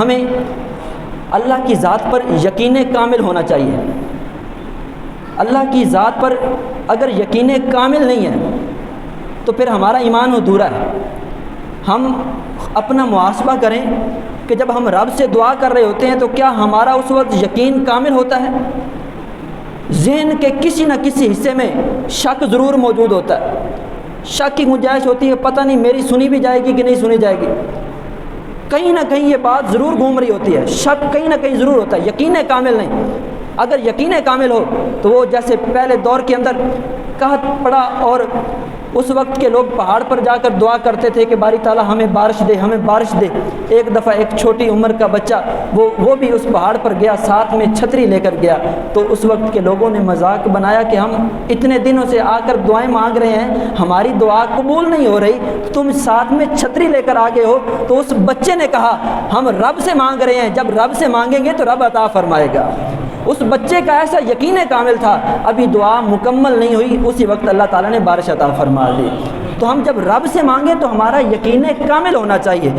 ہمیں اللہ کی ذات پر یقین کامل ہونا چاہیے۔ اللہ کی ذات پر اگر یقین کامل نہیں ہے تو پھر ہمارا ایمان ادھورا ہے۔ ہم اپنا محاسبہ کریں کہ جب ہم رب سے دعا کر رہے ہوتے ہیں تو کیا ہمارا اس وقت یقین کامل ہوتا ہے؟ ذہن کے کسی نہ کسی حصے میں شک ضرور موجود ہوتا ہے، شک کی گنجائش ہوتی ہے، پتہ نہیں میری سنی بھی جائے گی کہ نہیں سنی جائے گی، کہیں نہ کہیں یہ بات ضرور گھوم رہی ہوتی ہے، شک کہیں نہ کہیں ضرور ہوتا ہے، یقین کامل نہیں۔ اگر یقین کامل ہو تو وہ جیسے پہلے دور کے اندر قحط پڑا اور اس وقت کے لوگ پہاڑ پر جا کر دعا کرتے تھے کہ باری تعالیٰ ہمیں بارش دے، ہمیں بارش دے۔ ایک دفعہ ایک چھوٹی عمر کا بچہ وہ بھی اس پہاڑ پر گیا، ساتھ میں چھتری لے کر گیا، تو اس وقت کے لوگوں نے مذاق بنایا کہ ہم اتنے دنوں سے آ کر دعائیں مانگ رہے ہیں، ہماری دعا قبول نہیں ہو رہی، تم ساتھ میں چھتری لے کر آگے ہو۔ تو اس بچے نے کہا ہم رب سے مانگ رہے ہیں، جب رب سے مانگیں گے تو رب عطا فرمائے گا۔ اس بچے کا ایسا یقین کامل تھا، ابھی دعا مکمل نہیں ہوئی، اسی وقت اللہ تعالیٰ نے بارش عطا فرما دی۔ تو ہم جب رب سے مانگیں تو ہمارا یقین کامل ہونا چاہیے،